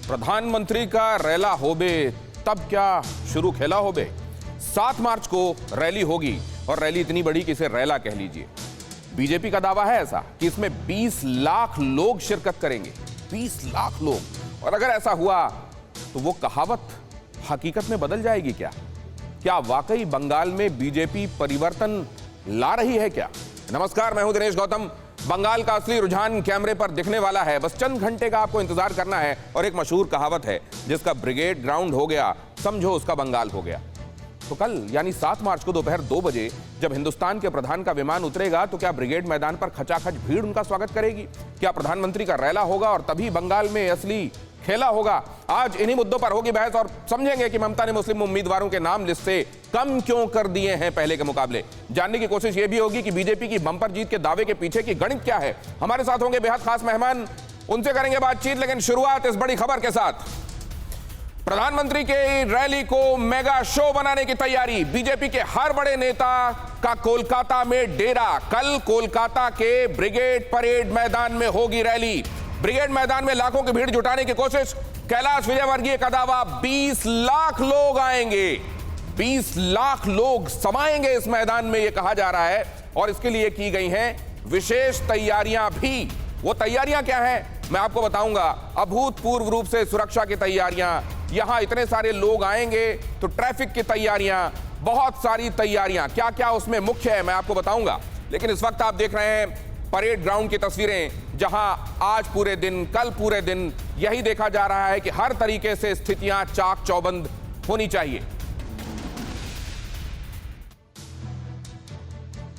प्रधानमंत्री का रैला होबे तब क्या शुरू खेला होबे। 7 मार्च को रैली होगी और रैली इतनी बड़ी कि इसे रैला कह लीजिए। बीजेपी का दावा है ऐसा कि इसमें 20 लाख लोग शिरकत करेंगे। 20 लाख लोग। और अगर ऐसा हुआ तो वो कहावत हकीकत में बदल जाएगी क्या? क्या वाकई बंगाल में बीजेपी परिवर्तन ला रही है क्या? नमस्कार, मैं हूं दिनेश गौतम। बंगाल का असली रुझान कैमरे पर दिखने वाला है, बस चंद घंटे का आपको इंतजार करना है। और एक मशहूर कहावत है, जिसका ब्रिगेड ग्राउंड हो गया समझो उसका बंगाल हो गया। तो कल यानी 7 मार्च को दोपहर 2 बजे जब हिंदुस्तान के प्रधान का विमान उतरेगा तो क्या ब्रिगेड मैदान पर खचाखच भीड़ उनका स्वागत करेगी? क्या प्रधानमंत्री का रैला होगा और तभी बंगाल में असली खेला होगा? आज इन्हीं मुद्दों पर होगी बहस और समझेंगे कि ममता ने मुस्लिम उम्मीदवारों के नाम लिस्ट से कम क्यों कर दिए हैं पहले के मुकाबले। जानने की कोशिश यह भी होगी कि बीजेपी की बंपर जीत के दावे के पीछे की गणित क्या है। हमारे साथ होंगे बेहद खास मेहमान, उनसे करेंगे बातचीत। लेकिन शुरुआत इस बड़ी खबर के साथ। प्रधानमंत्री के रैली को मेगा शो बनाने की तैयारी। बीजेपी के हर बड़े नेता का कोलकाता में डेरा। कल कोलकाता के ब्रिगेड परेड मैदान में होगी रैली। ब्रिगेड मैदान में लाखों की भीड़ जुटाने की कोशिश। कैलाश विजयवर्गीय का दावा 20 लाख लोग आएंगे। 20 लाख लोग समाएंगे इस मैदान में, यह कहा जा रहा है। और इसके लिए की गई हैं विशेष तैयारियां भी। वो तैयारियां क्या हैं मैं आपको बताऊंगा। अभूतपूर्व रूप से सुरक्षा की तैयारियां, यहां इतने सारे लोग आएंगे तो ट्रैफिक की तैयारियां, बहुत सारी तैयारियां। क्या क्या उसमें मुख्य है मैं आपको बताऊंगा। लेकिन इस वक्त आप देख रहे हैं परेड ग्राउंड की तस्वीरें, जहां आज पूरे दिन, कल पूरे दिन यही देखा जा रहा है कि हर तरीके से स्थितियां चाक चौबंद होनी चाहिए।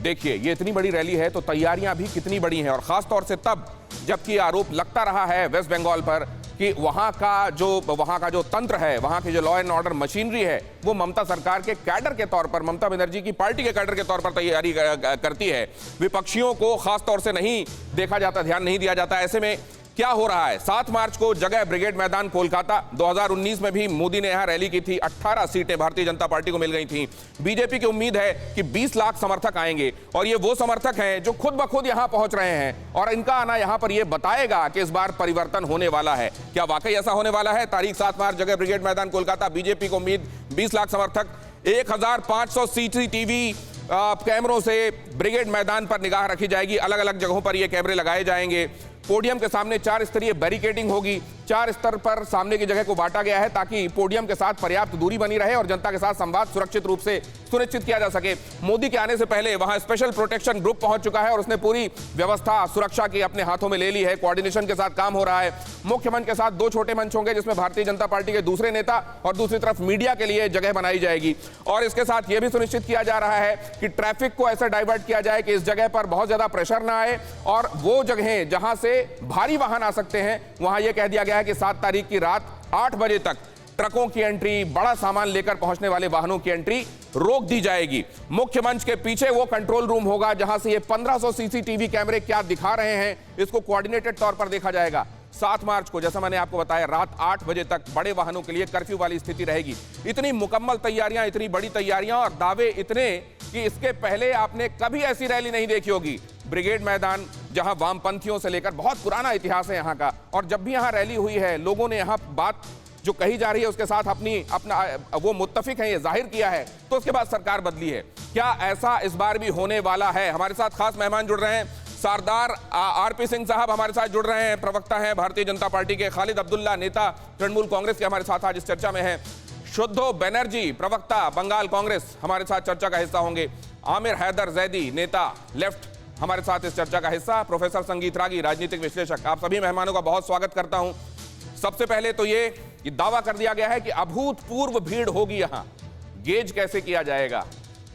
देखिए, ये इतनी बड़ी रैली है तो तैयारियां भी कितनी बड़ी हैं। और खास तौर से तब जबकि आरोप लगता रहा है वेस्ट बंगाल पर कि वहां का जो तंत्र है, वहां की जो लॉ एंड ऑर्डर मशीनरी है, वो ममता सरकार के कैडर के तौर पर, ममता बनर्जी की पार्टी के कैडर के तौर पर तैयारी करती है। विपक्षियों को खास तौर से नहीं देखा जाता, ध्यान नहीं दिया जाता। ऐसे में क्या हो रहा है? 7 मार्च को जगह ब्रिगेड मैदान कोलकाता। 2019 में भी मोदी ने यहां रैली की थी। 18 सीटें भारतीय जनता पार्टी को मिल गई थी। बीजेपी की उम्मीद है कि 20 लाख समर्थक आएंगे और ये वो समर्थक हैं जो खुद ब खुद यहां पहुंच रहे हैं। और इनका आना यहां पर यह बताएगा कि इस बार परिवर्तन होने वाला है। क्या वाकई ऐसा होने वाला है? तारीख 7 मार्च, जगह ब्रिगेड मैदान कोलकाता। बीजेपी को उम्मीद 20 लाख समर्थक, 1500 सीसीटीवी कैमरों से ब्रिगेड मैदान पर निगाह रखी जाएगी। अलग अलग जगहों पर ये कैमरे लगाए जाएंगे। पोडियम के सामने 4 स्तरीय बैरिकेडिंग होगी। 4 स्तर पर सामने की जगह को बांटा गया है ताकि पोडियम के साथ पर्याप्त दूरी बनी रहे और जनता के साथ संवाद सुरक्षित रूप से सुनिश्चित किया जा सके। मोदी के आने से पहले वहां स्पेशल प्रोटेक्शन ग्रुप पहुंच चुका है और उसने पूरी व्यवस्था सुरक्षा की अपने हाथों में ले ली है। कोऑर्डिनेशन के साथ काम हो रहा है। मुख्य मंच के साथ 2 छोटे मंच होंगे जिसमें भारतीय जनता पार्टी के दूसरे नेता और दूसरी तरफ मीडिया के लिए जगह बनाई जाएगी। और इसके साथ यह भी सुनिश्चित किया जा रहा है कि ट्रैफिक को ऐसा डाइवर्ट किया जाए कि इस जगह पर बहुत ज्यादा प्रेशर ना आए। और वो जगहें जहां से भारी वाहन आ सकते हैं, वहां यह कह दिया गया है कि 7 तारीख की रात 8 बजे तक ट्रकों की एंट्री, बड़ा सामान लेकर पहुंचने वाले वाहनों की एंट्री रोक दी जाएगी। मुख्य मंच के पीछे वो कंट्रोल रूम होगा जहां से ये 1500 सीसीटीवी कैमरे क्या दिखा रहे हैं, इसको कोऑर्डिनेटेड तौर पर देखा जाएगा। 7 मार्च को, जैसा मैंने आपको बताया, रात 8 बजे तक बड़े वाहनों के लिए कर्फ्यू वाली स्थिति रहेगी। इतनी मुकम्मल तैयारियां, इतनी बड़ी तैयारियां और दावे इतने कि इसके पहले आपने कभी ऐसी रैली नहीं देखी होगी। ब्रिगेड मैदान, जहां वामपंथियों से लेकर, बहुत पुराना इतिहास है यहां का। और जब भी यहां रैली हुई है, लोगों ने यहां बात जो कही जा रही है उसके साथ अपना वो मुत्तफिक है ये जाहिर किया है, तो उसके बाद सरकार बदली है। क्या ऐसा इस बार भी होने वाला है? हमारे साथ खास मेहमान जुड़ रहे हैं। सरदार आरपी सिंह साहब हमारे साथ जुड़ रहे हैं, प्रवक्ता हैं भारतीय जनता पार्टी के। खालिद अब्दुल्ला, नेता तृणमूल कांग्रेस के, हमारे साथ आज इस चर्चा में है। शुद्धो बनर्जी, प्रवक्ता बंगाल कांग्रेस, हमारे साथ चर्चा का हिस्सा होंगे। आमिर हैदर जैदी, नेता लेफ्ट, हमारे साथ इस चर्चा का हिस्सा। प्रोफेसर संगीत रागी, राजनीतिक विश्लेषक। आप सभी मेहमानों का बहुत स्वागत करता हूं। सबसे पहले तो ये दावा कर दिया गया है कि अभूतपूर्व भीड़ होगी यहां। गेज कैसे किया जाएगा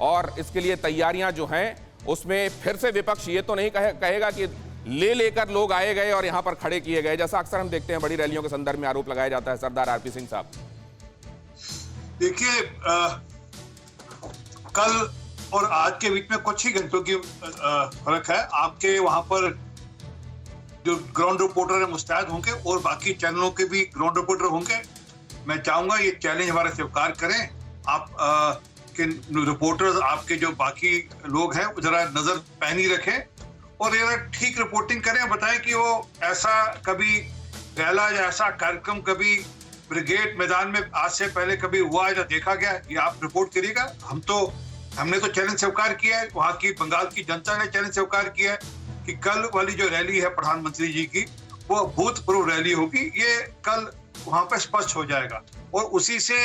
और इसके लिए तैयारियां जो हैं उसमें फिर से विपक्ष ये तो नहीं कहेगा कि लेकर लोग आए गए और यहां पर खड़े किए गए, जैसा अक्सर हम देखते हैं बड़ी रैलियों के संदर्भ में आरोप लगाया जाता है। सरदार आरपी सिंह साहब, देखिए, कल और आज के बीच में कुछ ही घंटों की फर्क है। आपके वहां पर जो ग्राउंड रिपोर्टर है मुस्तैद होंगे और बाकी चैनलों के भी ग्राउंड रिपोर्टर होंगे। मैं चाहूंगा ये चैलेंज हमारा स्वीकार करें। आप के रिपोर्टर्स, आपके जो बाकी लोग हैं, जरा नजर पैनी रखें और ये ठीक रिपोर्टिंग करें। बताएं कि वो ऐसा कभी पहला ऐसा कार्यक्रम कभी ब्रिगेड मैदान में आज से पहले कभी हुआ है या देखा गया? ये आप रिपोर्ट करिएगा। हमने तो चैलेंज स्वीकार किया है, वहां की बंगाल की जनता ने चैलेंज स्वीकार किया है कि कल वाली जो रैली है प्रधानमंत्री जी की वो भूतपूर्व रैली होगी। ये कल वहां पर स्पष्ट हो जाएगा और उसी से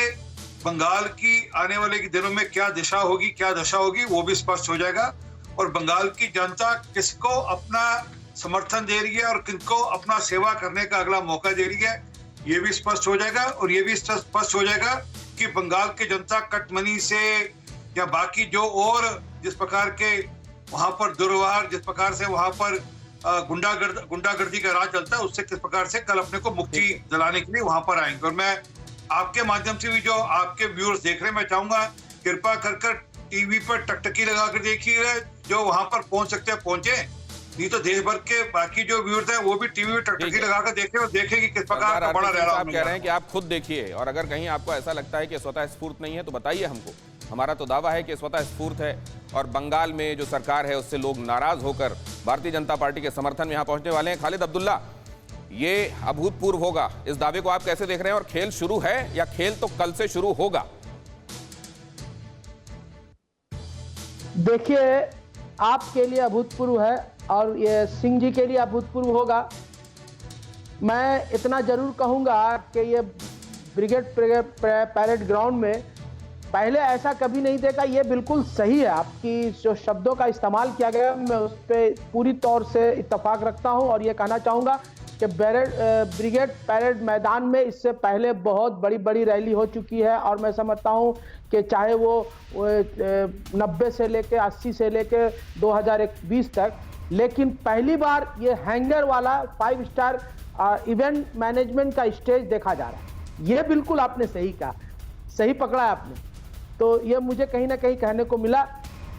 बंगाल की आने वाले दिनों में क्या दिशा होगी, क्या दशा होगी, वो भी स्पष्ट हो जाएगा। और बंगाल की जनता किसको अपना समर्थन दे रही है और किनको अपना सेवा करने का अगला मौका दे रही है, ये भी स्पष्ट हो जाएगा। और ये भी स्पष्ट हो जाएगा कि बंगाल की जनता कटमनी से या बाकी जो और जिस प्रकार के वहां पर दुर्व्यवहार, जिस प्रकार से वहां पर गुंडागर्दी का राज चलता है, उससे किस प्रकार से कल अपने को मुक्ति दिलाने के लिए वहां पर आएंगे। और मैं आपके माध्यम से भी जो आपके व्यूअर्स देख रहे हैं, मैं चाहूंगा कृपा कर टीवी पर टकटकी लगा कर देखिए, जो वहां पर पहुंच सकते हैं पहुंचे, नहीं तो देश भर के बाकी जो व्यूअर्स हैं वो भी टीवी पर टकटकी लगाकर देखें और देखें कि किस प्रकार का बड़ा रैला। आप कह रहे हैं कि आप खुद देखिए, और अगर कहीं आपको ऐसा लगता है कि स्वतः स्फूर्त नहीं है तो बताइए हमको। हमारा तो दावा है कि स्वतः स्फूर्त है और बंगाल में जो सरकार है उससे लोग नाराज होकर भारतीय जनता पार्टी के समर्थन में यहां पहुंचने वाले हैं। खालिद अब्दुल्ला, ये अभूतपूर्व होगा, इस दावे को आप कैसे देख रहे हैं? और खेल शुरू है या खेल तो कल से शुरू होगा? देखिए, आपके लिए अभूतपूर्व है और ये सिंह जी के लिए अभूतपूर्व होगा। मैं इतना जरूर कहूंगा कि ये ब्रिगेड पैरेड ग्राउंड में पहले ऐसा कभी नहीं देखा। ये बिल्कुल सही है, आपकी जो शब्दों का इस्तेमाल किया गया मैं उस पर पूरी तौर से इत्तेफाक रखता हूं और ये कहना चाहूँगा कि ब्रिगेड पैरेड मैदान में इससे पहले बहुत बड़ी बड़ी रैली हो चुकी है और मैं समझता हूं कि चाहे वो 90 से लेके 80 से लेके 2020 तक, लेकिन पहली बार ये हैंगर वाला 5 स्टार इवेंट मैनेजमेंट का स्टेज देखा जा रहा है। ये बिल्कुल आपने सही कहा, सही पकड़ा है आपने, तो ये मुझे कहीं ना कहीं कहने को मिला।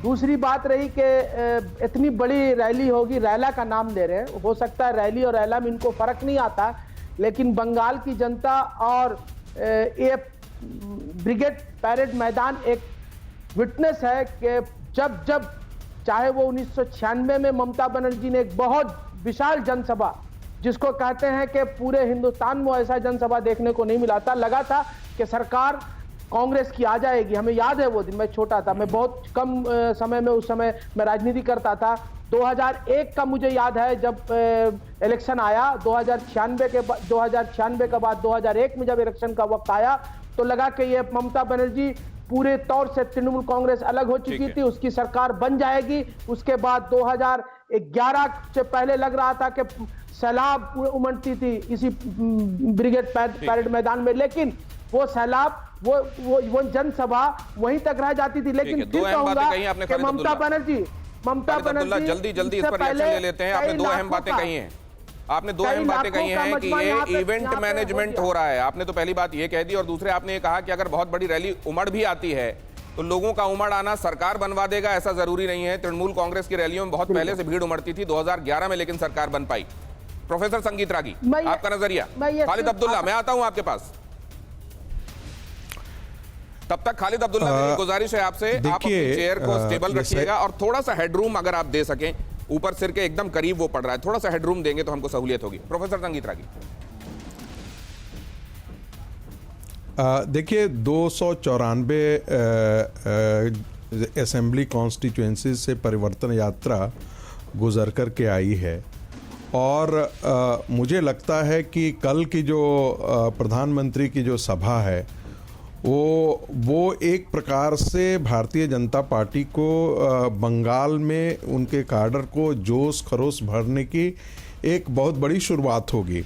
दूसरी बात रही कि इतनी बड़ी रैली होगी, रैला का नाम दे रहे हैं, हो सकता है रैली और रैला में इनको फर्क नहीं आता, लेकिन बंगाल की जनता और ये ब्रिगेड पैरेड मैदान एक विटनेस है कि जब जब चाहे वो 1996 में ममता बनर्जी ने एक बहुत विशाल जनसभा, जिसको कहते हैं कि पूरे हिंदुस्तान में ऐसा जनसभा देखने को नहीं मिला था, लगा था कि सरकार कांग्रेस की आ जाएगी। हमें याद है वो दिन, मैं छोटा था, मैं बहुत कम समय में, उस समय मैं राजनीति करता था। 2001 का मुझे याद है जब इलेक्शन आया, 2096 के बाद 2001 में जब इलेक्शन का वक्त आया तो लगा कि ये ममता बनर्जी पूरे तौर से तृणमूल कांग्रेस अलग हो चुकी थी, उसकी सरकार बन जाएगी। उसके बाद 2011 से पहले लग रहा था कि सैलाब उमड़ती थी इसी ब्रिगेड पैरेड मैदान में, लेकिन वो सैलाब वो जनसभा वहीं तक रह जाती थी। लेकिन फिर कहूंगा कि ममता बनर्जी जल्दी इस पर रिएक्शन ले लेते हैं। आपने 2 अहम बातें कही हैं, आपने 2 अहम बातें कही हैं कि ये इवेंट मैनेजमेंट हो रहा है। आपने तो पहली बात ये कह दी और दूसरे आपने ये कहा कि अगर बहुत बड़ी रैली उमड़ भी आती है तो लोगों का उमड़ आना सरकार बनवा देगा, ऐसा जरूरी नहीं है। तृणमूल कांग्रेस की रैलियों में बहुत पहले से भीड़ उमड़ती थी, 2011 में लेकिन सरकार बन पाई। प्रोफेसर संगीत रागी, आपका नजरिया। खालिद अब्दुल्ला, मैं आता हूं आपके पास। तब तक खालिद अब्दुल्ला, मेरी गुजारिश है आपसे, आप अपनी चेयर को स्टेबल रखिएगा और थोड़ा सा हेडरूम अगर आप दे सकें, ऊपर सिर के एकदम करीब वो पड़ रहा है, थोड़ा सा हेडरूम देंगे तो हमको सहूलियत होगी। प्रोफेसर संगीत रागी। देखिए, 294 असेंबली कॉन्स्टिट्यूएंसी से परिवर्तन यात्रा गुजर कर के आई है और मुझे लगता है कि कल की जो प्रधानमंत्री की जो सभा है वो एक प्रकार से भारतीय जनता पार्टी को बंगाल में उनके काडर को जोश खरोश भरने की एक बहुत बड़ी शुरुआत होगी।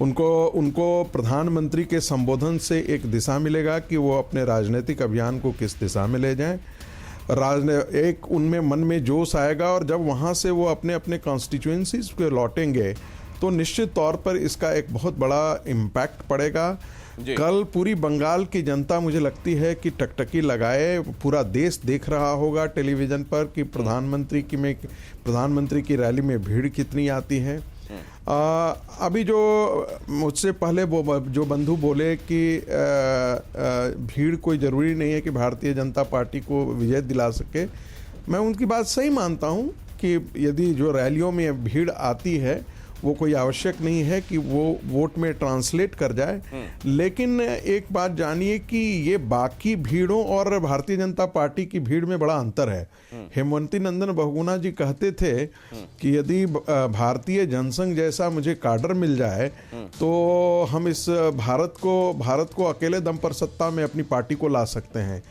उनको प्रधानमंत्री के संबोधन से एक दिशा मिलेगा कि वो अपने राजनीतिक अभियान को किस दिशा में ले जाएं। एक उनमें मन में जोश आएगा और जब वहाँ से वो अपने अपने कॉन्स्टिट्यूएंसीज पे लौटेंगे तो निश्चित तौर पर इसका एक बहुत बड़ा इम्पैक्ट पड़ेगा। कल पूरी बंगाल की जनता मुझे लगती है कि टकटकी लगाए, पूरा देश देख रहा होगा टेलीविज़न पर कि प्रधानमंत्री की रैली में भीड़ कितनी आती है। अभी जो मुझसे पहले जो बंधु बोले कि भीड़ कोई ज़रूरी नहीं है कि भारतीय जनता पार्टी को विजय दिला सके, मैं उनकी बात सही मानता हूं कि यदि जो रैलियों में भीड़ आती है वो कोई आवश्यक नहीं है कि वो वोट में ट्रांसलेट कर जाए। लेकिन एक बात जानिए कि ये बाकी भीड़ों और भारतीय जनता पार्टी की भीड़ में बड़ा अंतर है। हेमवंती नंदन बहुगुणा जी कहते थे कि यदि भारतीय जनसंघ जैसा मुझे काडर मिल जाए तो हम इस भारत को अकेले दम पर सत्ता में अपनी पार्टी को ला सकते हैं।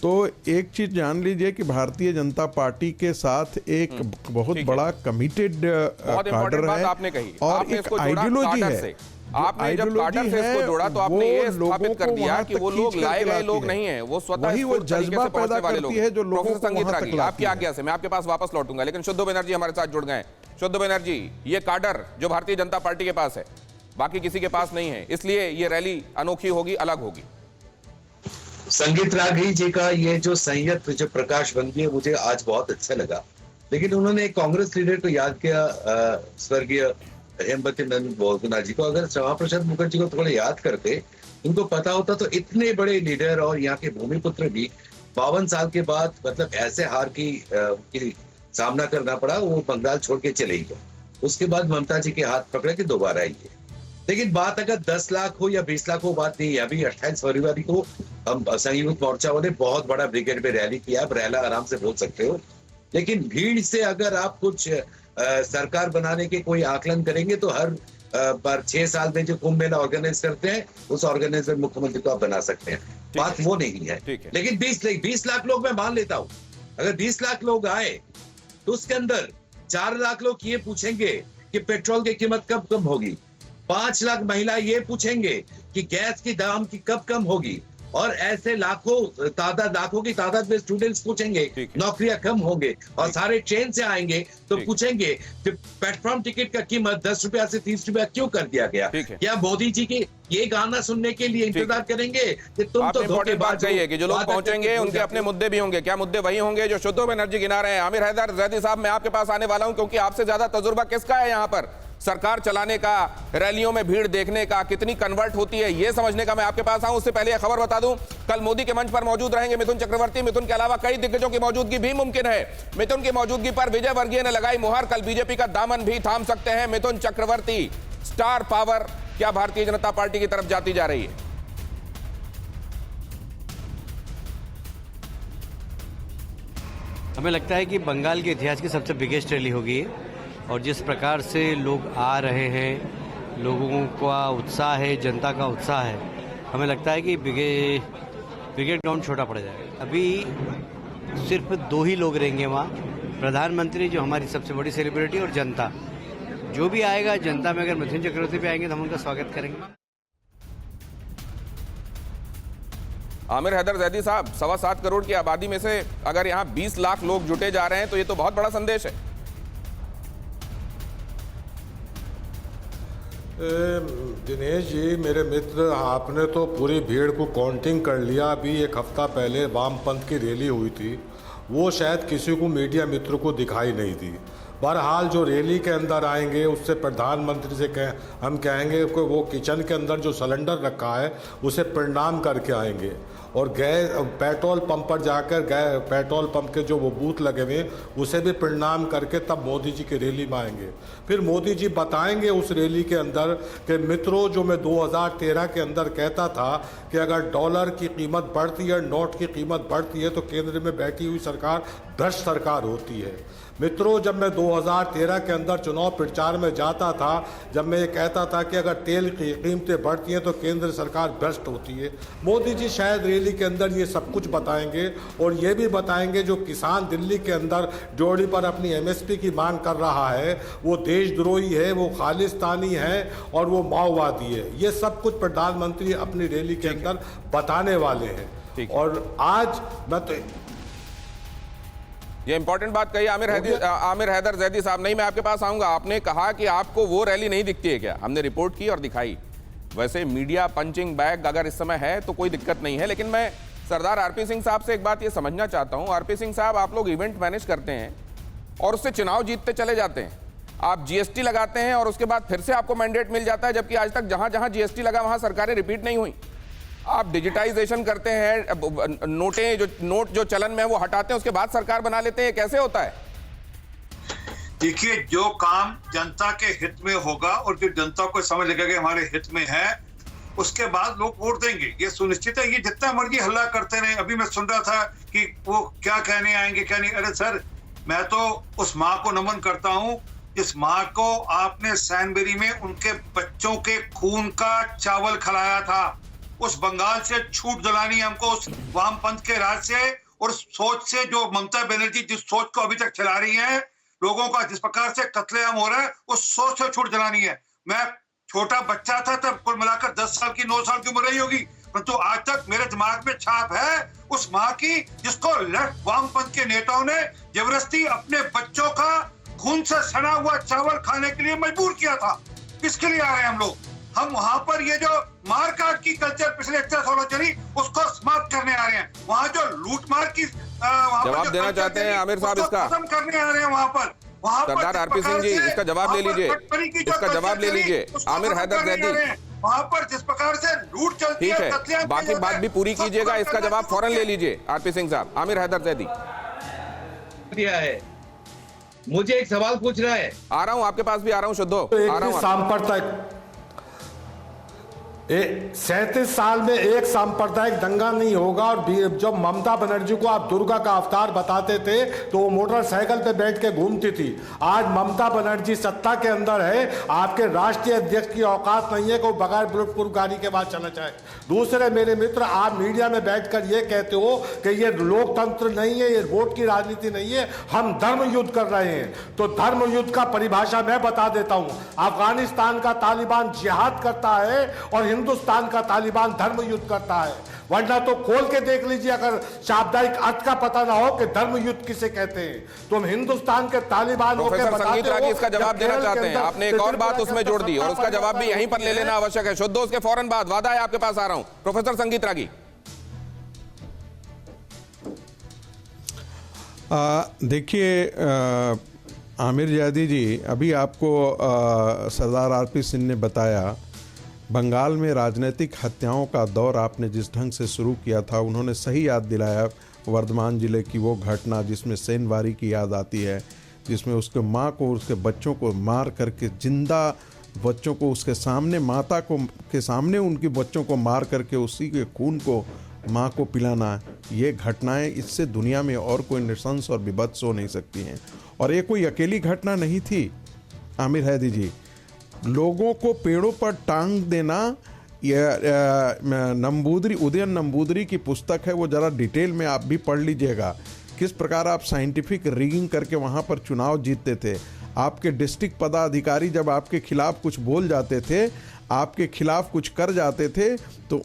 तो एक चीज जान लीजिए कि भारतीय जनता पार्टी के साथ एक बहुत बड़ा कमिटेड काडर है और एक आइडियोलॉजी है। आपने जब काडर से इसको जोड़ा तो आपने ये स्थापित कर दिया कि वो लोग लाए गए लोग नहीं हैं, वो स्वतः वही वो जज्बा पैदा करती है जो लोगों को वहां तक लाती है। आपकी आज्ञा से मैं आपके पास वापस लौटूंगा, लेकिन शुद्ध बनर्जी हमारे साथ जुड़ गए। शुद्ध बनर्जी, ये काडर जो भारतीय जनता पार्टी के पास है बाकी किसी के पास नहीं है, इसलिए ये रैली अनोखी होगी, अलग होगी। संगीत रागी जी का ये जो संयत जो प्रकाश बन गया मुझे आज बहुत अच्छा लगा। लेकिन उन्होंने एक कांग्रेस लीडर को याद किया, स्वर्गीय हेमवती नंदन बहुगुणा जी को। अगर श्यामा प्रसाद मुखर्जी को थोड़ा याद करते, उनको पता होता तो इतने बड़े लीडर और यहाँ के भूमिपुत्र भी 52 साल के बाद मतलब ऐसे हार की सामना करना पड़ा, वो बंगाल छोड़ के चले गए। उसके बाद ममता जी के हाथ पकड़े के दोबारा आइए। लेकिन बात अगर 10 लाख हो या 20 लाख हो, बात नहीं है। अभी 28 फरवरी को हम संयुक्त मोर्चा वाले बहुत बड़ा ब्रिगेड में रैली किया। आप रैला आराम से बोल सकते हो, लेकिन भीड़ से अगर आप कुछ सरकार बनाने के कोई आकलन करेंगे तो हर बार 6 साल में जो कुंभ मेला ऑर्गेनाइज करते हैं उस ऑर्गेनाइजर मुख्यमंत्री को आप बना सकते हैं। बात वो नहीं है। लेकिन 20 लाख लोग मैं मान लेता हूं। अगर 20 लाख लोग आए तो उसके अंदर 4 लाख लोग ये पूछेंगे कि पेट्रोल की कीमत कब कम होगी, 5 लाख महिला ये पूछेंगे कि गैस की दाम की कब कम होगी, और ऐसे लाखों की तादाद में स्टूडेंट्स पूछेंगे नौकरियां कम होंगे, और सारे ट्रेन से आएंगे तो पूछेंगे कि प्लेटफॉर्म टिकट का कीमत 10 रुपया से 30 रुपया क्यों कर दिया गया। क्या मोदी जी के ये गाना सुनने के लिए इंतजार करेंगे कि तुम तो धोखेबाज है कि जो लोग पहुंचेंगे उनके अपने मुद्दे भी होंगे। क्या मुद्दे वही होंगे जो शुद्ध बनर्जी गिना रहे हैं? आमिर हैदर जैदी साहब, मैं आपके पास आने वाला हूं क्योंकि आपसे ज्यादा तजुर्बा किसका है यहाँ पर सरकार चलाने का, रैलियों में भीड़ देखने का, कितनी कन्वर्ट होती है ये समझने का। मैं आपके पास आऊं उससे पहले खबर बता दूं, कल मोदी के मंच पर मौजूद रहेंगे मिथुन चक्रवर्ती। मिथुन के अलावा कई दिग्गजों की मौजूदगी भी मुमकिन है। मिथुन की मौजूदगी पर विजय वर्गीय ने लगाई मुहर। कल बीजेपी का दामन भी थाम सकते हैं मिथुन चक्रवर्ती। स्टार पावर क्या भारतीय जनता पार्टी की तरफ जाती जा रही है? हमें लगता है कि बंगाल के इतिहास की सबसे बिगेस्ट रैली होगी, और जिस प्रकार से लोग आ रहे हैं, लोगों का उत्साह है, जनता का उत्साह है, हमें लगता है कि ब्रिगेड ग्राउंड छोटा पड़ जाएगा। अभी सिर्फ 2 ही लोग रहेंगे वहाँ, प्रधानमंत्री जो हमारी सबसे बड़ी सेलिब्रिटी, और जनता। जो भी आएगा, जनता में अगर मिथुन चक्रवर्ती भी आएंगे तो हम उनका स्वागत करेंगे। आमिर हैदर जैदी साहब, 7.25 करोड़ की आबादी में से अगर यहाँ 20 लाख लोग जुटे जा रहे हैं तो ये तो बहुत बड़ा संदेश है। दिनेश जी, मेरे मित्र, आपने तो पूरी भीड़ को काउंटिंग कर लिया। अभी 1 हफ्ता पहले वामपंथ की रैली हुई थी, वो शायद किसी को मीडिया मित्र को दिखाई नहीं दी। बहरहाल जो रैली के अंदर आएंगे उससे प्रधानमंत्री से हम कहेंगे कि वो किचन के अंदर जो सिलेंडर रखा है उसे प्रणाम करके आएंगे, और गैस पेट्रोल पंप पर जाकर पेट्रोल पंप के जो वो बूथ लगे हुए उसे भी प्रणाम करके तब मोदी जी की रैली में आएंगे। फिर मोदी जी बताएंगे उस रैली के अंदर कि मित्रों, जो मैं 2013 के अंदर कहता था कि अगर डॉलर की कीमत बढ़ती है, नोट की कीमत बढ़ती है तो केंद्र में बैठी हुई सरकार भ्रष्ट सरकार होती है। मित्रों, जब मैं 2013 के अंदर चुनाव प्रचार में जाता था, जब मैं ये कहता था कि अगर तेल की कीमतें बढ़ती हैं तो केंद्र सरकार भ्रष्ट होती है, मोदी जी शायद रैली के अंदर ये सब कुछ बताएंगे, और ये भी बताएंगे जो किसान दिल्ली के अंदर जोड़ी पर अपनी MSP की मांग कर रहा है वो देशद्रोही है, वो खालिस्तानी है और वो माओवादी है। ये सब कुछ प्रधानमंत्री अपनी रैली के अंदर बताने वाले हैं। और आज मैं तो ये इंपॉर्टेंट बात कही आमिर हैदर जैदी साहब। नहीं, मैं आपके पास आऊंगा। आपने कहा कि आपको वो रैली नहीं दिखती है क्या? हमने रिपोर्ट की और दिखाई। वैसे मीडिया पंचिंग बैग अगर इस समय है तो कोई दिक्कत नहीं है, लेकिन मैं सरदार आरपी सिंह साहब से एक बात ये समझना चाहता हूं। आरपी सिंह साहब, आप लोग इवेंट मैनेज करते हैं और उससे चुनाव जीतते चले जाते हैं। आप GST लगाते हैं और उसके बाद फिर से आपको मैंडेट मिल जाता है, जबकि आज तक जहां जहां GST लगा वहां सरकारें रिपीट नहीं हुई। आप डिजिटाइजेशन करते हैं, नोट जो चलन में है वो हटाते हैं, उसके बाद सरकार बना लेते हैं। कैसे होता है? देखिए, जो काम जनता के हित में होगा और जो जनता को समझ लगेगा कि हमारे हित में है, उसके बाद लोग वोट देंगे, ये सुनिश्चित है। ये जितना मर्जी हल्ला करते रहे, अभी मैं सुन रहा था कि वो क्या कहने आएंगे क्या नहीं। अरे सर, मैं तो उस माँ को नमन करता हूँ जिस माँ को आपने सैनबेरी में उनके बच्चों के खून का चावल खिलाया था। उस बंगाल से छूट दिलानी है हमको, उस वामपंथ के राज से और सोच से, जो ममता बनर्जी जिस सोच को अभी तक चला रही है, लोगों का जिस प्रकार से कत्लेआम हो रहा है, उस सोच से छूट दिलानी है। मैं छोटा बच्चा था तब, कुल मिलाकर 10 साल की 9 साल की उम्र रही होगी, परंतु आज तक मेरे दिमाग में छाप है उस माँ की जिसको लेफ्ट वामपंथ के नेताओं ने जबरदस्ती अपने बच्चों का खून से सना हुआ चावल खाने के लिए मजबूर किया था। किसके लिए आ रहे हैं हम लोग? हम वहां पर ये जो मारकाट की कल्चर पिछले 40 सालों चली, उसको समाप्त करने आ रहे हैं। वहां जो लूटमार की जवाब देना चाहते हैं आमिर साहब इसका? खत्म करने आ रहे हैं वहां पर। सरदार आरपी सिंह जी, इसका जवाब ले लीजिए, इसका जवाब ले लीजिए। आमिर हैदर जैदी, वहां पर जिस प्रकार से लूट चलती ठीक है, बाकी बात भी पूरी कीजिएगा, इसका जवाब फौरन ले लीजिए आरपी सिंह साहब। आमिर हैदर जैदी दिया है, मुझे एक सवाल पूछ रहा है। आ रहा हूं, आपके पास भी आ रहा हूं शुद्धो, आ रहा हूं। सांप्रदायिक 37 साल में एक सांप्रदायिक दंगा नहीं होगा। और जब ममता बनर्जी को आप दुर्गा का अवतार बताते थे तो वो मोटरसाइकिल पे बैठ के घूमती थी। आज ममता बनर्जी सत्ता के अंदर है, आपके राष्ट्रीय अध्यक्ष की औकात नहीं है कि वो बगैर बुलेट प्रूफ गाड़ी के बाद चला जाए। दूसरे मेरे मित्र, आप मीडिया में बैठकर ये कहते हो कि ये लोकतंत्र नहीं है, ये वोट की राजनीति नहीं है, हम धर्म युद्ध कर रहे हैं। तो धर्म युद्ध का परिभाषा मैं बता देता हूं। अफगानिस्तान का तालिबान जिहाद करता है और हिंदुस्तान का तालिबान धर्म युद्ध करता है। वरना तो खोल के देख लीजिए, अगर शाब्दिक अर्थ का पता ना हो कि धर्म युद्ध किसे कहते हैं। तुम हिंदुस्तान के तालिबान हो के बताते हो। इसका जवाब देना चाहते हैं, आपने एक और बात उसमें जोड़ दी और उसका जवाब भी यहीं पर ले लेना आवश्यक है। शुद्ध उसके फौरन बाद वादा है, आपके पास आ रहा हूं। प्रोफेसर संगीत रागी। देखिए आमिर जैदी जी, अभी आपको सरदार आरपी सिंह ने बताया, बंगाल में राजनीतिक हत्याओं का दौर आपने जिस ढंग से शुरू किया था, उन्होंने सही याद दिलाया वर्धमान जिले की वो घटना जिसमें सेनवारी की याद आती है, जिसमें उसके माँ को उसके बच्चों को मार करके, जिंदा बच्चों को उसके सामने, माता को के सामने उनके बच्चों को मार करके उसी के खून को माँ को पिलाना, ये घटनाएं इससे दुनिया में और कोई नृशंस और विभत्स हो नहीं सकती हैं। और ये कोई अकेली घटना नहीं थी आमिर हैदी जी। लोगों को पेड़ों पर टांग देना, यह नंबूदरी, उदयन नंबूदरी की पुस्तक है, वो ज़रा डिटेल में आप भी पढ़ लीजिएगा, किस प्रकार आप साइंटिफिक रिगिंग करके वहाँ पर चुनाव जीतते थे। आपके डिस्ट्रिक्ट पदाधिकारी जब आपके खिलाफ कुछ बोल जाते थे, आपके खिलाफ कुछ कर जाते थे, तो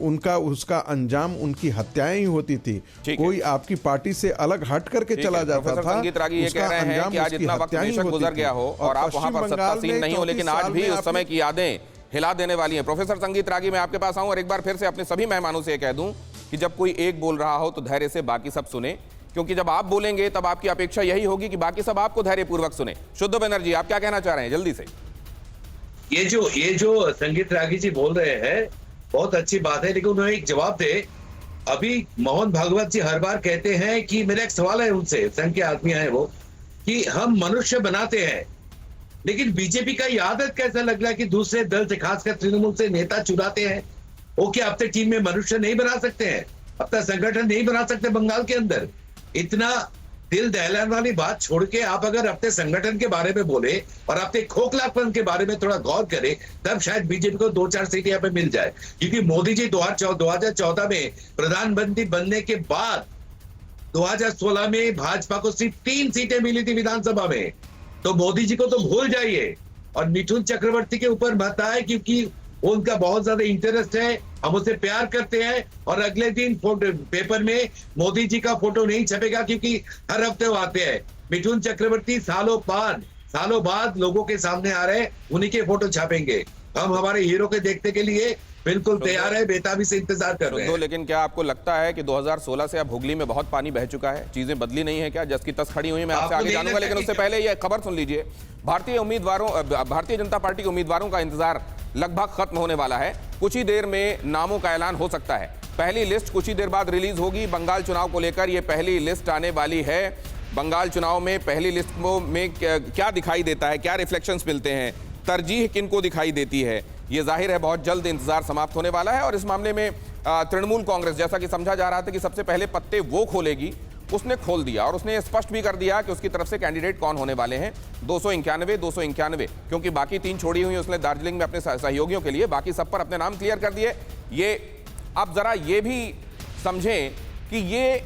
उसका अंजाम उनकी हत्याएं ही होती थी। कोई आपकी पार्टी से अलग हट करके चला जाता था। संगीत रागी ये कह रहे हैं कि आज इतना वक्त बेशक गुजर गया हो और आप वहां पर सत्तासीन नहीं हो, लेकिन आज भी उस समय की यादें हिला देने वाली हैं। प्रोफेसर संगीत रागी, मैं आपके पास आऊं और एक बार फिर से अपने सभी मेहमानों से कह दूं कि जब कोई एक बोल रहा हो तो धैर्य से बाकी सब सुने, क्योंकि जब आप बोलेंगे तब आपकी अपेक्षा यही होगी कि बाकी सब आपको धैर्यपूर्वक सुने। शुद्ध बनर्जी, आप क्या कहना चाह रहे हैं जल्दी से? ये जो संगीत रागी जी बोल रहे हैं बहुत अच्छी बात है, लेकिन उन्हें एक जवाब दे। अभी मोहन भागवत जी हर बार कहते हैं कि मेरा एक सवाल है उनसे, संघ के आदमी हैं वो, कि हम मनुष्य बनाते हैं, लेकिन बीजेपी का ये आदत कैसा लग रहा है कि दूसरे दल से, खासकर तृणमूल से नेता चुराते हैं। वो क्या अपने टीम में मनुष्य नहीं बना सकते हैं? अपना संगठन नहीं बना सकते बंगाल के अंदर? इतना दिल दहलाने वाली बात छोड़ के आप अगर अपने संगठन के बारे में बोले और अपने खोखलापन के बारे में थोड़ा गौर करें, तब शायद बीजेपी को 2-4 सीटें यहाँ पे मिल जाए। क्योंकि मोदी जी 2014 में प्रधानमंत्री बनने के बाद 2016 में भाजपा को सिर्फ 3 सीटें मिली थी विधानसभा में। तो मोदी जी को तो भूल जाइए और मिथुन चक्रवर्ती के ऊपर मत आए, क्योंकि उनका बहुत ज्यादा इंटरेस्ट है, हम उससे प्यार करते हैं। और अगले दिन पेपर में मोदी जी का फोटो नहीं छपेगा, क्योंकि हर हफ्ते वो आते हैं। मिथुन चक्रवर्ती सालों बाद लोगों के सामने आ रहे हैं, उन्हीं के फोटो छापेंगे। हम हमारे हीरो के देखने के लिए बिल्कुल तैयार है, बेताबी से इंतजार कर रहे हैं। लेकिन क्या आपको लगता है कि 2016 से अब हुगली में बहुत पानी बह चुका है, चीजें बदली नहीं है क्या? जस की तस खड़ी हुई है। मैं आपसे आगे जानूंगा, लेकिन उससे पहले यह खबर सुन लीजिए। भारतीय जनता पार्टी के उम्मीदवारों का इंतजार लगभग खत्म होने वाला है। कुछ ही देर में नामों का ऐलान हो सकता है। पहली लिस्ट कुछ ही देर बाद रिलीज होगी। बंगाल चुनाव को लेकर यह पहली लिस्ट आने वाली है। बंगाल चुनाव में पहली लिस्ट में क्या दिखाई देता है, क्या रिफ्लेक्शंस मिलते हैं, तरजीह किनको दिखाई देती है, ये जाहिर है बहुत जल्द इंतजार समाप्त होने वाला है। और इस मामले में तृणमूल कांग्रेस, जैसा कि समझा जा रहा था कि सबसे पहले पत्ते वो खोलेगी, उसने खोल दिया और उसने स्पष्ट भी कर दिया कि उसकी तरफ से कैंडिडेट कौन होने वाले हैं। 291, क्योंकि बाकी 3 छोड़ी हुई उसने दार्जिलिंग में अपने सहयोगियों के लिए, बाकी सब पर अपने नाम क्लियर कर दिए। ये अब जरा ये भी समझें कि ये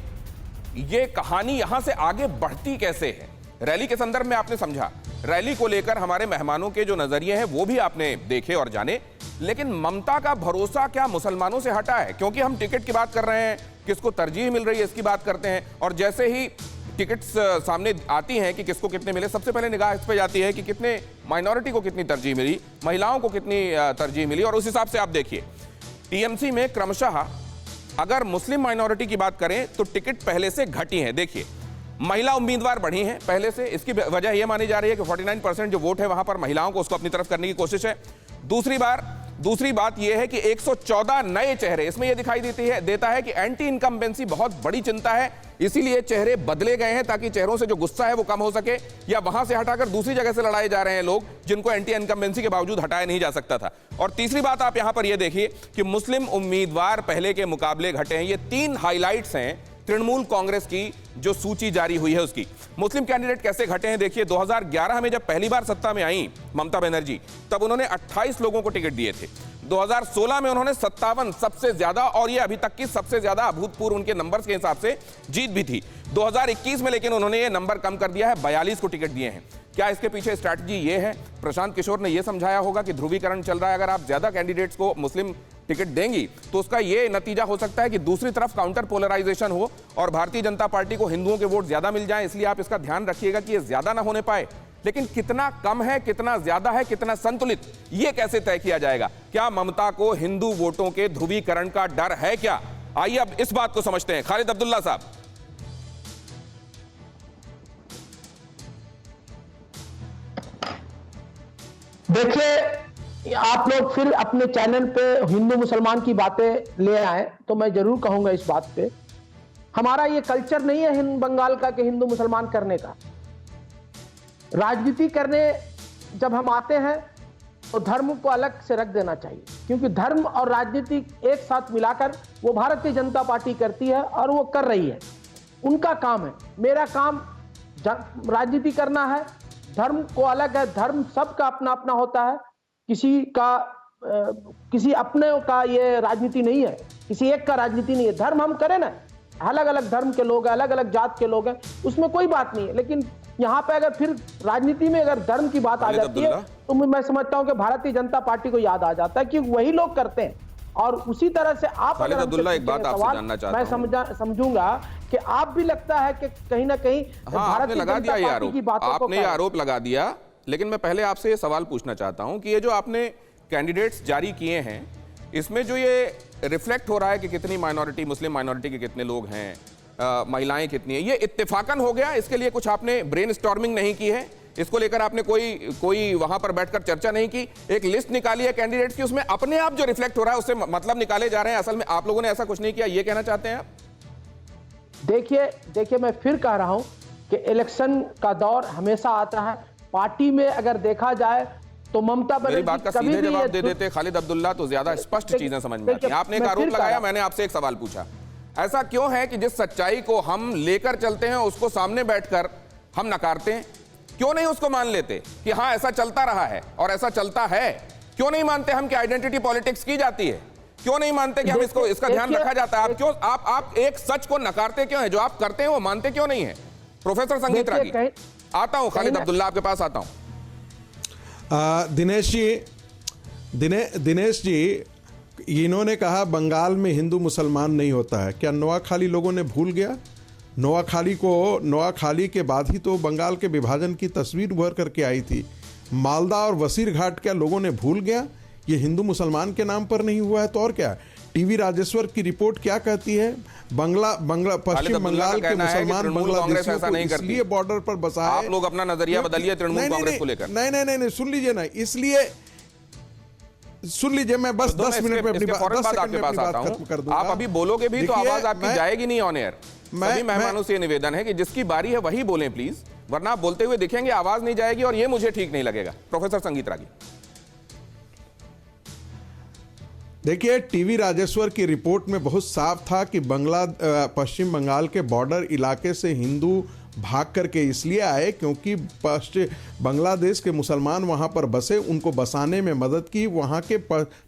कहानी यहां से आगे बढ़ती कैसे है। रैली के संदर्भ में आपने समझा, रैली को लेकर हमारे मेहमानों के जो नजरिए हैं वो भी आपने देखे और जाने, लेकिन ममता का भरोसा क्या मुसलमानों से हटा है? क्योंकि हम टिकट की बात कर रहे हैं, किसको तरजीह मिल रही है इसकी बात करते हैं, और जैसे ही टिकट्स सामने आती हैं कि किसको कितने मिले, सबसे पहले निगाह इस पे जाती है कि कितने माइनॉरिटी को कितनी तरजीह मिली, महिलाओं को कितनी तरजीह मिली। और उस हिसाब से आप देखिए टीएमसी में क्रमशः अगर मुस्लिम माइनॉरिटी की बात करें तो टिकट पहले से घटी है। देखिए महिला उम्मीदवार बढ़ी हैं पहले से, इसकी वजह यह मानी जा रही है कि 49% जो वोट है वहां पर महिलाओं को उसको अपनी तरफ करने की कोशिश है। दूसरी बात यह है कि 114 नए चेहरे, इसमें यह दिखाई देता है कि एंटी इनकम्बेंसी बहुत बड़ी चिंता है, इसीलिए चेहरे बदले गए हैं ताकि चेहरों से जो गुस्सा है वो कम हो सके, या वहां से हटाकर दूसरी जगह से लड़ाए जा रहे हैं लोग जिनको एंटी इनकम्बेंसी के बावजूद हटाया नहीं जा सकता था। और तीसरी बात आप यहां पर यह देखिए कि मुस्लिम उम्मीदवार पहले के मुकाबले घटे हैं। ये 3 हाइलाइट्स हैं तृणमूल कांग्रेस की जो सूची जारी हुई है उसकी। मुस्लिम कैंडिडेट कैसे घटे हैं देखिए, 2011 में जब पहली बार सत्ता में आई ममता बनर्जी, तब उन्होंने 28 लोगों को टिकट दिए थे। 2016 में उन्होंने 57, सबसे ज्यादा, और ये अभी तक की सबसे ज्यादा अभूतपूर्व उनके नंबर्स के हिसाब से जीत भी थी। 2021 में लेकिन उन्होंने ये नंबर कम कर दिया है, 42 को टिकट दिए हैं। क्या इसके पीछे स्ट्रैटेजी ये है? प्रशांत किशोर ने यह समझाया होगा कि ध्रुवीकरण चल रहा है, अगर आप ज्यादा कैंडिडेट्स को मुस्लिम टिकट देंगी तो उसका यह नतीजा हो सकता है कि दूसरी तरफ काउंटर पोलराइजेशन हो और भारतीय जनता पार्टी को हिंदुओं के वोट ज्यादा मिल जाएं। इसलिए आप इसका ध्यान रखिएगा कि यह ज्यादा ना होने पाए। लेकिन कितना कम है, कितना ज्यादा है, कितना संतुलित, यह कैसे तय किया जाएगा? क्या ममता को हिंदू वोटों के ध्रुवीकरण का डर है क्या? आइए अब इस बात को समझते हैं। खालिद अब्दुल्ला साहब। देखिए, आप लोग फिर अपने चैनल पे हिंदू मुसलमान की बातें ले आए तो मैं जरूर कहूंगा इस बात पे, हमारा ये कल्चर नहीं है बंगाल का कि हिंदू मुसलमान करने का। राजनीति करने जब हम आते हैं तो धर्म को अलग से रख देना चाहिए, क्योंकि धर्म और राजनीति एक साथ मिलाकर वो भारतीय जनता पार्टी करती है और वो कर रही है, उनका काम है। मेरा काम राजनीति करना है, धर्म को अलग है, धर्म सबका अपना अपना होता है, किसी अपने का ये राजनीति नहीं है, किसी एक का राजनीति नहीं है। धर्म हम करें ना, अलग अलग धर्म के लोग हैं, अलग अलग जात के लोग हैं, उसमें कोई बात नहीं है। लेकिन यहाँ पे अगर फिर राजनीति में अगर धर्म की बात आ जाती है तो मैं समझता हूँ कि भारतीय जनता पार्टी को याद आ जाता है कि वही लोग करते हैं। और उसी तरह से आप खालिद अब्दुल्ला, एक बात आपसे जानना चाहता हूं। मैं समझूंगा कि आप भी लगता है कि कहीं ना कहीं भारतीय जनता पार्टी की बातों को, आपने आरोप लगा दिया, लेकिन मैं पहले आपसे ये सवाल पूछना चाहता हूं कि ये जो आपने कैंडिडेट्स जारी किए हैं, इसमें जो ये रिफ्लेक्ट हो रहा है कि कितनी माइनॉरिटी, मुस्लिम माइनॉरिटी के कितने लोग हैं, महिलाएं कितनी है, ये इत्तेफाकन हो गया? इसके लिए कुछ आपने ब्रेनस्टॉर्मिंग नहीं की है? इसको लेकर आपने कोई वहां पर बैठकर चर्चा नहीं की? एक लिस्ट निकाली है कैंडिडेट्स की, उसमें अपने आप जो रिफ्लेक्ट हो रहा है उससे मतलब निकाले जा रहे हैं, असल में आप लोगों ने ऐसा कुछ नहीं किया, ये कहना चाहते हैं आप? देखिए मैं फिर कह रहा हूं कि इलेक्शन का दौर हमेशा आता है। पार्टी में अगर देखा जाए तो ममता बनर्जी बात का सीधे जवाब दे देते खालिद अब्दुल्ला तो ज्यादा स्पष्ट चीजें समझ में आती। आपने एक आरोप लगाया, मैंने आपसे एक सवाल पूछा। ऐसा क्यों है कि जिस सच्चाई को हम लेकर चलते हैं उसको सामने बैठकर हम नकारते हैं? क्यों नहीं उसको मान लेते कि हाँ ऐसा चलता रहा है और ऐसा चलता है? क्यों नहीं मानते हम कि आइडेंटिटी पॉलिटिक्स की जाती है? क्यों नहीं मानते कि हम इसका ध्यान रखा जाता है? आप एक सच को नकारते क्यों है? जो आप करते हैं वो मानते क्यों नहीं है? प्रोफेसर संगीत रागी, आता हूं खालिद अब्दुल्ला आपके पास आता हूं। दिनेश जी, इन्होंने कहा बंगाल में हिंदू मुसलमान नहीं होता है। क्या नोआखाली लोगों ने भूल गया? नोआखाली के बाद ही तो बंगाल के विभाजन की तस्वीर उभर करके आई थी। मालदा और वसीर घाट क्या लोगों ने भूल गया? ये हिंदू मुसलमान के नाम पर नहीं हुआ है तो और क्या? टीवी राजेश्वर की रिपोर्ट क्या कहती है? पश्चिम बंगाल के मुसलमान बांग्लादेशियों को इसलिए बॉर्डर पर बसा है। आप लोग अपना नजरिया बदलिए तृणमूल कांग्रेस को लेकर। नहीं, सुन लीजिए ना, इसलिए सुन लीजिए, मैं बस तो 10 मिनट में अपनी बात, 10 सेकंड में अपनी बात खत्म कर दूंगा। आप अभी बोलोगे भी तो देखिए, आवाज आपकी जाएगी नहीं ऑन एयर। सभी मेहमानों से निवेदन है कि जिसकी बारी है वही बोलें प्लीज, वरना आप बोलते हुए दिखेंगे आवाज नहीं जाएगी और ये मुझे ठीक नहीं लगेगा। प्रोफेसर संगीत रागी। देखिए, टीवी राजेश्वर की रिपोर्ट में बहुत साफ था कि पश्चिम बंगाल के बॉर्डर इलाके से हिंदू भाग करके इसलिए आए क्योंकि बांग्लादेश के मुसलमान वहां पर बसे, उनको बसाने में मदद की वहां के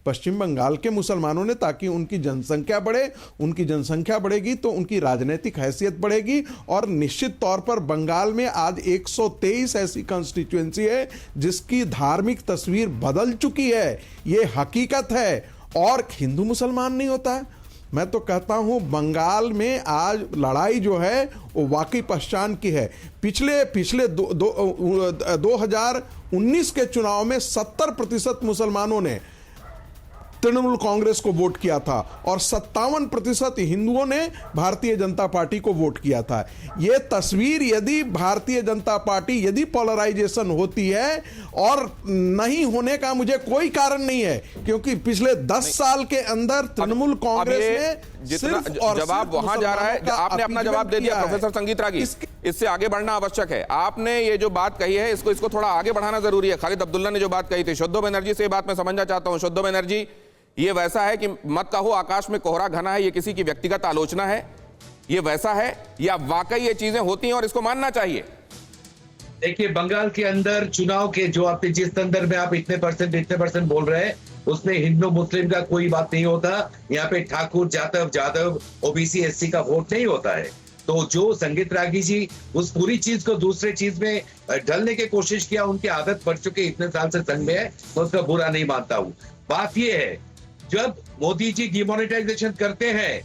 पश्चिम बंगाल के मुसलमानों ने, ताकि उनकी जनसंख्या बढ़े। उनकी जनसंख्या बढ़ेगी तो उनकी राजनीतिक हैसियत बढ़ेगी और निश्चित तौर पर बंगाल में आज 123 ऐसी कॉन्स्टिट्यूएंसी है जिसकी धार्मिक तस्वीर बदल चुकी है। ये हकीकत है और हिंदू मुसलमान नहीं होता है। मैं तो कहता हूं बंगाल में आज लड़ाई जो है वो वाकई पहचान की है। पिछले 2019 के चुनाव में 70% मुसलमानों ने तृणमूल कांग्रेस को वोट किया था और 57% हिंदुओं ने भारतीय जनता पार्टी को वोट किया था। यह तस्वीर, यदि भारतीय जनता पार्टी, यदि पोलराइजेशन होती है, और नहीं होने का मुझे कोई कारण नहीं है, क्योंकि पिछले 10 साल के अंदर तृणमूल कांग्रेस ने जितना जवाब वहां जा रहा है, आपने अपना जवाब दे दिया प्रोफेसर संगीत रागी। इससे आगे बढ़ना आवश्यक है। आपने ये जो बात कही है इसको थोड़ा आगे बढ़ाना जरूरी है। खालिद अब्दुल्ला ने जो बात कही थी, शुद्धो बनर्जी से बात मैं समझना चाहता हूं। शुद्धो बनर्जी, ये वैसा है कि मत कहो आकाश में कोहरा घना है, ये किसी की व्यक्तिगत आलोचना है, ये वैसा है या वाकई ये चीजें होती हैं और इसको मानना चाहिए? देखिए, बंगाल के अंदर चुनाव के जो आपने जिस संदर्भ में आप इतने परसेंट बोल रहे हैं, उसमें हिंदू मुस्लिम का कोई बात नहीं होता। यहाँ पे ठाकुर, जादव, ओबीसी, एससी का वोट नहीं होता है। तो जो संगीत रागी जी उस पूरी चीज को दूसरे चीज में ढलने की कोशिश किया, उनकी आदत पड़ चुकी, इतने साल से संघ में है, तो उसका बुरा नहीं मानता हूं। बात यह है, जब मोदी जी डिमोनेटाइजेशन करते हैं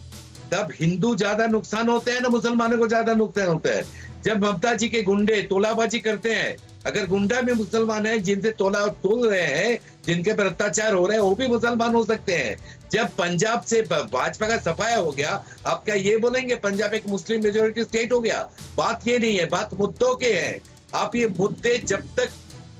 तब हिंदू ज्यादा नुकसान होते हैं ना मुसलमानों को ज्यादा नुकसान होता है? जब ममता जी के गुंडे तोलाबाजी करते हैं, अगर गुंडा में मुसलमान है जिनसे तोल रहे हैं, जिनके पर अत्याचार हो रहे हैं, वो भी मुसलमान हो सकते हैं। जब पंजाब से भाजपा का सफाया हो गया, आप क्या ये बोलेंगे पंजाब एक मुस्लिम मेजोरिटी स्टेट हो गया? बात ये नहीं है, बात मुद्दों के हैं। आप ये मुद्दे जब तक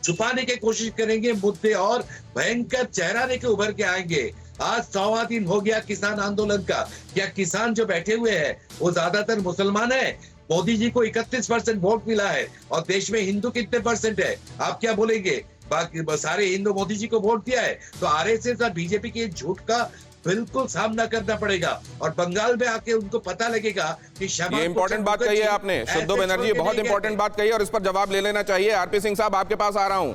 छुपाने की कोशिश करेंगे, मुद्दे और भयंकर चेहरा लेके उभर के आएंगे। आज 100वां दिन हो गया किसान आंदोलन का। क्या किसान जो बैठे हुए हैं वो ज्यादातर मुसलमान है? मोदी जी को 31% वोट मिला है और देश में हिंदू कितने परसेंट है? आप क्या बोलेंगे? बाकी सारे हिंदू मोदी जी को वोट दिया है। तो आरएसएस और बीजेपी के झूठ का बिल्कुल सामना करना पड़ेगा और बंगाल में आके उनको पता लगेगा कि ये इंपॉर्टेंट बात कही है आपने, शुद्धो बनर्जी, बहुत इंपॉर्टेंट बात कही है और इस पर जवाब ले लेना चाहिए। आरपी सिंह साहब, आपके पास आ रहा हूं।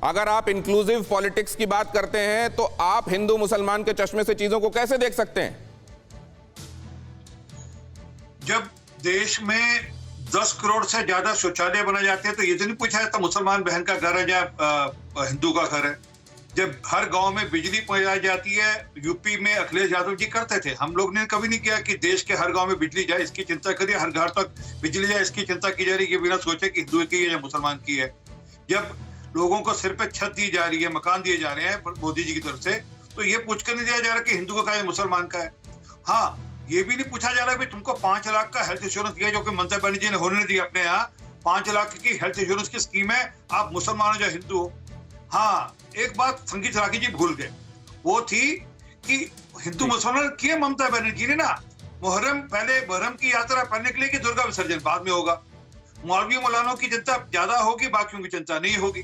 अगर आप इंक्लूसिव पॉलिटिक्स की बात करते हैं तो आप हिंदू मुसलमान के चश्मे से चीजों को कैसे देख सकते हैं? जब देश में 10 करोड़ से ज्यादा शौचालय बनाए जाते हैं तो ये तो नहीं पूछा जाता मुसलमान बहन का घर है या हिंदू का घर है। जब हर गांव में बिजली पहुंचाई जाती है, यूपी में अखिलेश यादव जी करते थे। हम लोग ने कभी नहीं किया कि देश के हर गांव में बिजली जाए, इसकी चिंता करिए, हर घर तक बिजली जाए, इसकी चिंता की जा रही है, बिना सोचे कि हिंदू की है या मुसलमान की है। जब लोगों को सिर पे छत दी जा रही है, मकान दिए जा रहे हैं मोदी जी की तरफ से, तो ये पूछ कर नहीं दिया जा रहा कि हिंदू का है मुसलमान का है। हाँ, ये भी नहीं पूछा जा रहा तुमको 5 लाख का हेल्थ इंश्योरेंस दिया, जो कि ममता बनर्जी ने होने दिया अपने यहाँ। 5 लाख की हेल्थ इंश्योरेंस की स्कीम है, आप मुसलमान हो या हिंदू हो। हाँ, एक बात संगीत रागी जी भूल गए, वो थी कि हिंदू मुसलमान किए ममता बनर्जी ने ना। पहले मुहर्रम की यात्रा करने के लिए कि दुर्गा विसर्जन बाद में होगा। मौलवी मौलानों की चिंता ज्यादा होगी, बाकियों की चिंता नहीं होगी।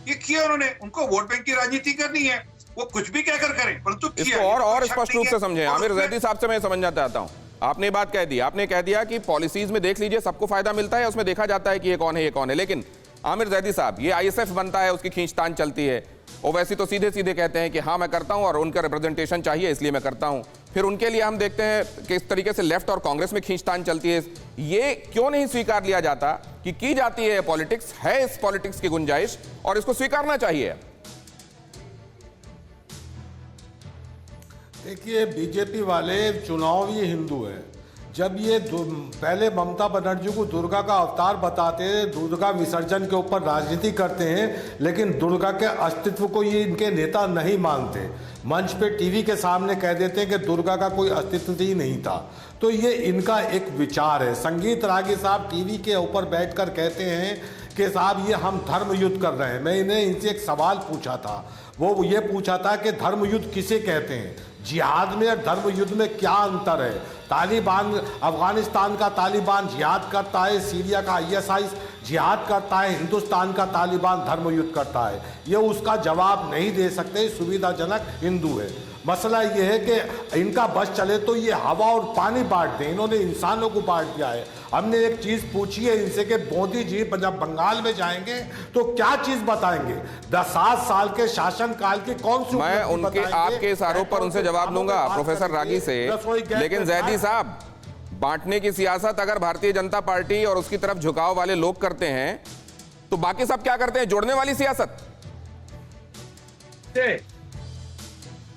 ये किया उन्होंने। उनको वोट बैंक की राजनीति करनी है, वो कुछ भी कहकर करें, परंतु इसको और स्पष्ट रूप से समझें। आमिर जैदी साहब से मैं समझना चाहता हूं। आपने बात कह दी, आपने कह दिया कि पॉलिसीज में देख लीजिए सबको फायदा मिलता है, उसमें देखा जाता है कि ये कौन है ये कौन है। लेकिन आमिर जैदी साहब, ये आईएसएफ बनता है, उसकी खींचतान चलती है, और वैसे तो सीधे सीधे कहते हैं कि हाँ मैं करता हूं और उनका रिप्रेजेंटेशन चाहिए इसलिए मैं करता हूं। फिर उनके लिए हम देखते हैं कि इस तरीके से लेफ्ट और कांग्रेस में खींचतान चलती है। ये क्यों नहीं स्वीकार लिया जाता कि की जाती है पॉलिटिक्स, है इस पॉलिटिक्स की गुंजाइश और इसको स्वीकारना चाहिए? देखिए, बीजेपी वाले चुनावी हिंदू हैं। जब ये पहले ममता बनर्जी को दुर्गा का अवतार बताते हैं, दुर्गा विसर्जन के ऊपर राजनीति करते हैं, लेकिन दुर्गा के अस्तित्व को ये इनके नेता नहीं मानते। मंच पे टीवी के सामने कह देते हैं कि दुर्गा का कोई अस्तित्व ही नहीं था। तो ये इनका एक विचार है। संगीत रागी साहब टीवी के ऊपर बैठकर कहते हैं कि साहब ये हम धर्म युद्ध कर रहे हैं। मैं इन्हें इनसे एक सवाल पूछा था, वो ये पूछा था कि धर्म युद्ध किसे कहते हैं, जिहाद में और धर्म युद्ध में क्या अंतर है। तालिबान, अफगानिस्तान का तालिबान जिहाद करता है, सीरिया का ISI जिहाद करता है, हिंदुस्तान का तालिबान धर्म युद्ध करता है। ये उसका जवाब नहीं दे सकते, सुविधाजनक हिंदू है। मसला ये है कि इनका बस चले तो ये हवा और पानी बांट दें, इन्होंने इंसानों को बांट दिया है। हमने एक चीज पूछी है इनसे कि मोदी जी जब बंगाल में जाएंगे तो क्या चीज बताएंगे, 7 साल के शासन काल की कौन सी मैं उनके आपके इस आरोप पर उनसे जवाब लूंगा प्रोफेसर रागी से, लेकिन जैदी साहब, बांटने की सियासत अगर भारतीय जनता पार्टी और उसकी तरफ झुकाव वाले लोग करते हैं तो बाकी सब क्या करते हैं, जोड़ने वाली सियासत?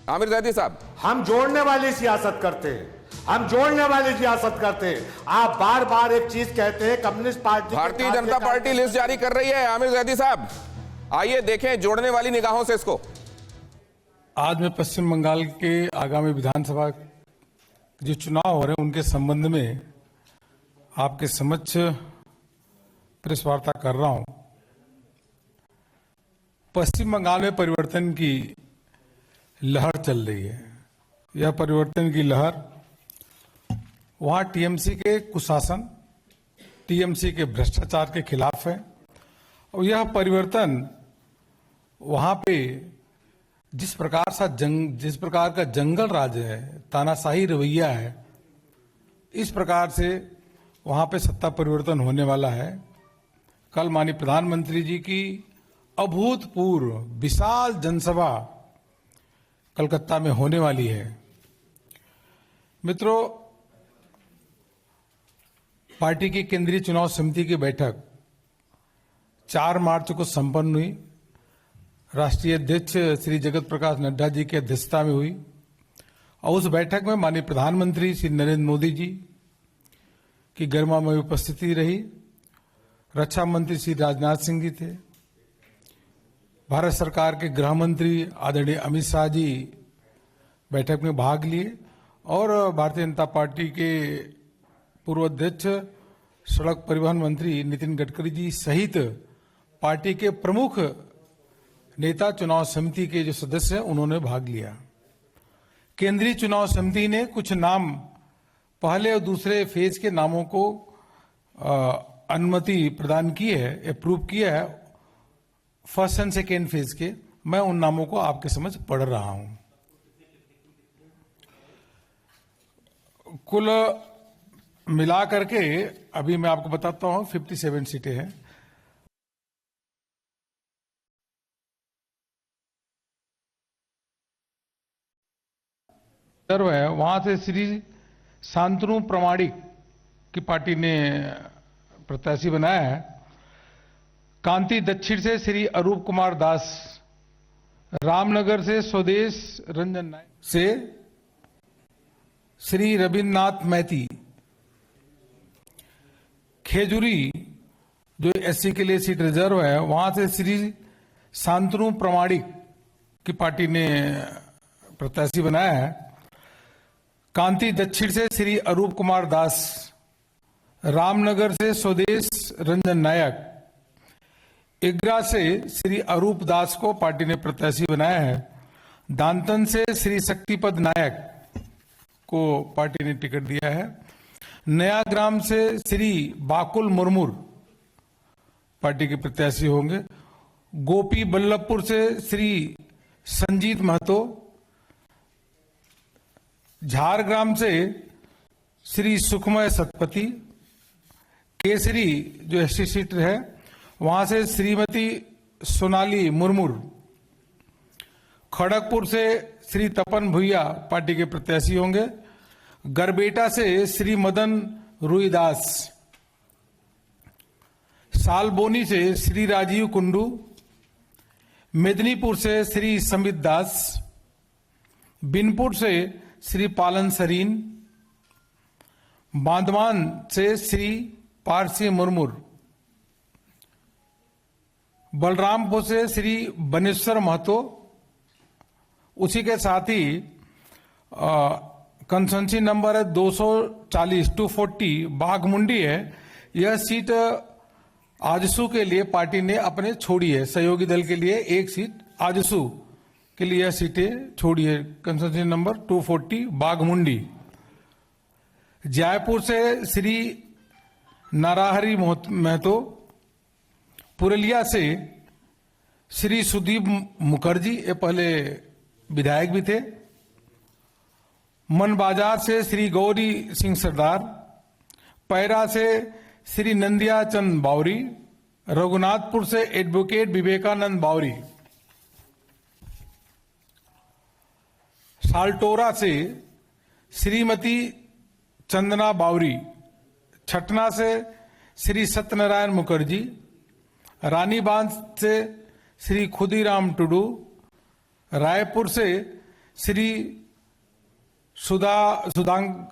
आमिर जैदी साहब, हम जोड़ने वाली सियासत करते हैं, हम जोड़ने वाली सियासत करते हैं। आप बार बार एक चीज कहते हैं communist party, Bharatiya Janata party list जारी कर रही है। आमिर जैदी साहब, आइए देखें जोड़ने वाली निगाहों से इसको। आज मैं पश्चिम बंगाल के आगामी विधानसभा जो चुनाव हो रहे हैं उनके संबंध में आपके समक्ष प्रेस वार्ता कर रहा हूं। पश्चिम बंगाल में परिवर्तन की लहर चल रही है। यह परिवर्तन की लहर वहां TMC के कुशासन, TMC के भ्रष्टाचार के खिलाफ है और यह परिवर्तन वहां पे जिस प्रकार का जंगल राज है, तानाशाही रवैया है, इस प्रकार से वहां पे सत्ता परिवर्तन होने वाला है। कल माननीय प्रधानमंत्री जी की अभूतपूर्व विशाल जनसभा कलकत्ता में होने वाली है। मित्रों, पार्टी की केंद्रीय चुनाव समिति की बैठक 4 मार्च को संपन्न हुई। राष्ट्रीय अध्यक्ष श्री जगत प्रकाश नड्डा जी की अध्यक्षता में हुई और उस बैठक में माननीय प्रधानमंत्री श्री नरेंद्र मोदी जी की गरिमामय उपस्थिति रही। रक्षा मंत्री श्री राजनाथ सिंह जी थे, भारत सरकार के गृह मंत्री आदरणीय अमित शाह जी बैठक में भाग लिए और भारतीय जनता पार्टी के पूर्व अध्यक्ष सड़क परिवहन मंत्री नितिन गडकरी जी सहित पार्टी के प्रमुख नेता चुनाव समिति के जो सदस्य हैं उन्होंने भाग लिया। केंद्रीय चुनाव समिति ने कुछ नाम, पहले और दूसरे फेज के नामों को अनुमति प्रदान की है, अप्रूव किया है, फर्स्ट एंड सेकेंड फेज के। मैं उन नामों को आपके समझ पढ़ रहा हूं। कुल मिला करके अभी मैं आपको बताता हूं 57 सीटें हैं। है वहां से श्री शांतनु प्रमाणिक की पार्टी ने प्रत्याशी बनाया है। कांति दक्षिण से श्री अरूप कुमार दास, रामनगर से स्वदेश रंजन नायक से श्री रविन्द्रनाथ मैती, खेजूरी जो SC के लिए सीट रिजर्व है वहां से श्री शांतनु प्रमाणिक की पार्टी ने प्रत्याशी बनाया है। कांति दक्षिण से श्री अरूप कुमार दास, रामनगर से स्वदेश रंजन नायक, इग्रा से श्री अरूप दास को पार्टी ने प्रत्याशी बनाया है। दांतन से श्री शक्तिपद नायक को पार्टी ने टिकट दिया है। नया ग्राम से श्री बाकुल मुर्मू पार्टी के प्रत्याशी होंगे। गोपी बल्लभपुर से श्री संजीत महतो, झारग्राम से श्री सुखमय सतपति, केसरी जो SC सीट है वहां से श्रीमती सोनाली मुर्मू, खड़गपुर से श्री तपन भुइया पार्टी के प्रत्याशी होंगे। गरबेटा से श्री मदन रुईदास, सालबोनी से श्री राजीव कुंडू, मेदिनीपुर से श्री समित दास, बिनपुर से श्री पालन सरीन, बांदवान से श्री पारसी मुर्मू, बलरामपुर से श्री बनेश्वर महतो। उसी के साथ ही कंसेंसी नंबर है 240 240 बाघमुंडी है। यह सीट आजसू के लिए पार्टी ने अपने छोड़ी है, सहयोगी दल के लिए एक सीट आजसू के लिए सीटें छोड़ी है। Constituency number 240 Baghmundi. जयपुर से श्री नाराहरी महतो, पुरलिया से श्री सुदीप मुखर्जी, ये पहले विधायक भी थे। मन बाजार से श्री गौरी सिंह सरदार, पैरा से श्री नंदिया चंद बावरी, रघुनाथपुर से एडवोकेट विवेकानंद बावरी, साल्टोरा से श्रीमती चंदना बावरी, छटना से श्री सत्यनारायण मुखर्जी, रानीबांध से श्री खुदीराम टुडू, रायपुर से श्री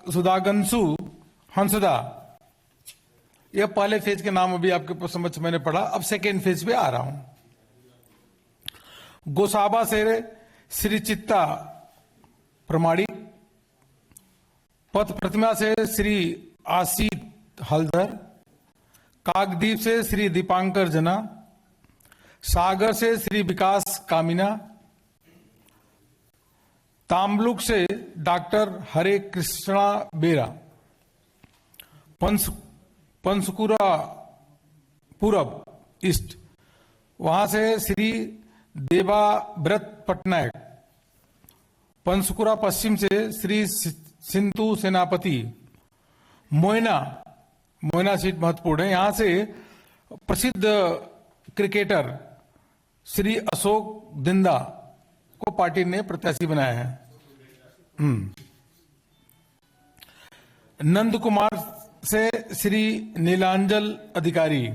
सुधागंसु हंसदा। यह पहले फेज के नाम अभी आपके समझ मैंने पढ़ा, अब सेकेंड फेज पे आ रहा हूं। गोसाबा से श्री चित्ता प्रमाणिक, पथ प्रतिमा से श्री आसित हलधर, काकद्वीप से श्री दीपांकर जना, सागर से श्री विकास कामिना, ताम्लुक से डॉक्टर हरे कृष्णा बेरा, पंसकुरा पूरब ईस्ट, वहां से श्री देवाव्रत पटनायक, पंसकुरा पश्चिम से श्री सिंधु सेनापति, मोयना सीट महत्वपूर्ण है, यहां से प्रसिद्ध क्रिकेटर श्री अशोक दिंदा को पार्टी ने प्रत्याशी बनाया है। नंद कुमार से श्री नीलांजल अधिकारी,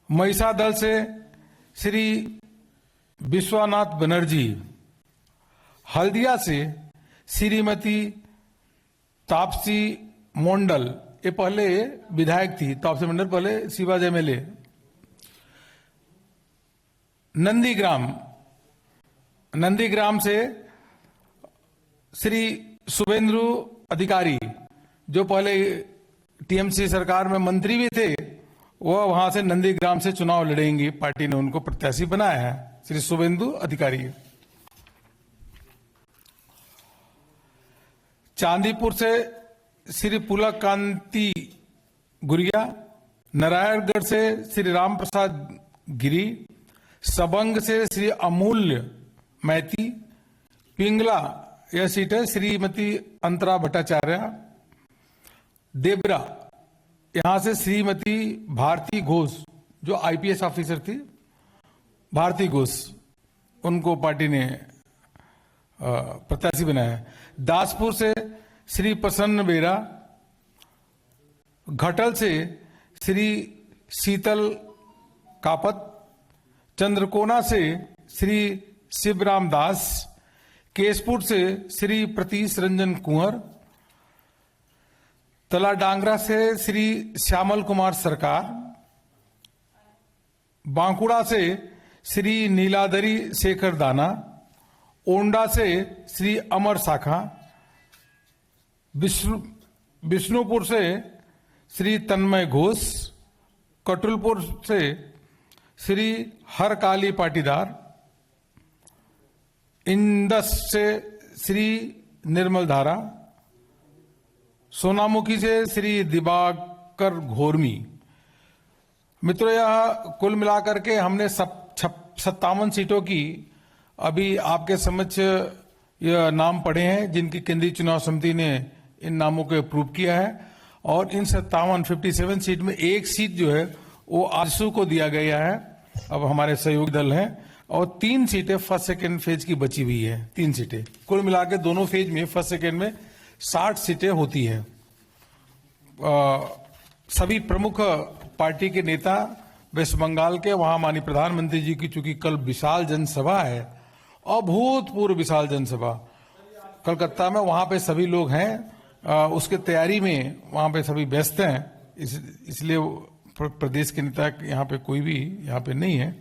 महिषा दल से श्री विश्वनाथ बनर्जी, हल्दिया से श्रीमती तापसी मोंडल, ये पहले विधायक थी, तापसी मंडल पहले शिवाज एमएलए। नंदीग्राम से श्री शुभेंद्र अधिकारी, जो पहले टीएमसी सरकार में मंत्री भी थे, वह वहां से नंदीग्राम से चुनाव लड़ेंगे, पार्टी ने उनको प्रत्याशी बनाया है, श्री शुभेंदु अधिकारी। चांदीपुर से श्री पुलकांति गुरिया, नारायणगढ़ से श्री राम प्रसाद गिरी, सबंग से श्री अमूल्य मैती, पिंगला यह सीट है श्रीमती अंतरा भट्टाचार्य, देबरा यहां से श्रीमती भारती घोष, जो आईपीएस ऑफिसर थी, भारती घोष, उनको पार्टी ने प्रत्याशी बनाया। दासपुर से श्री प्रसन्न बेरा, घटल से श्री शीतल कापत, चंद्रकोना से श्री शिवराम दास, केसपुर से श्री प्रतीश रंजन कुंवर, तलाडांगरा से श्री श्यामल कुमार सरकार, बांकुड़ा से श्री नीलादरी शेखर दाना, ओंडा से श्री अमर साखा, विष्णुपुर से श्री तन्मय घोष, कटुलपुर से श्री हरकाली पाटीदार, इंदस से श्री निर्मल धारा, सोनामुखी से श्री दिवाकर घोरमी। मित्रों, यह कुल मिलाकर के हमने 57 सीटों की अभी आपके समक्ष यह नाम पढ़े हैं, जिनकी केंद्रीय चुनाव समिति ने इन नामों को अप्रूव किया है। और इन 57 सीट में एक सीट जो है वो आजसू को दिया गया है, अब हमारे सहयोगी दल हैं, और 3 सीटें फर्स्ट सेकेंड फेज की बची हुई है। 3 सीटें कुल मिलाकर दोनों फेज में फर्स्ट सेकेंड में 60 सीटें होती हैं। सभी प्रमुख पार्टी के नेता वेस्ट बंगाल के, वहां माननीय प्रधानमंत्री जी की चूंकि कल विशाल जनसभा है, अभूतपूर्व विशाल जनसभा कलकत्ता में, वहां पे सभी लोग हैं, उसके तैयारी में वहां पे सभी व्यस्त हैं, इसलिए प्रदेश के नेता यहाँ पे कोई भी यहाँ पे नहीं है।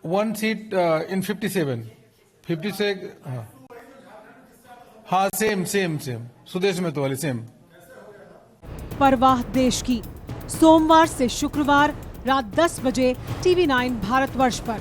1 सीट इन 50 से हाँ सेम सुदेश में तो वाली सेम परवाह देश की। सोमवार से शुक्रवार रात 10 बजे TV9 भारतवर्ष पर।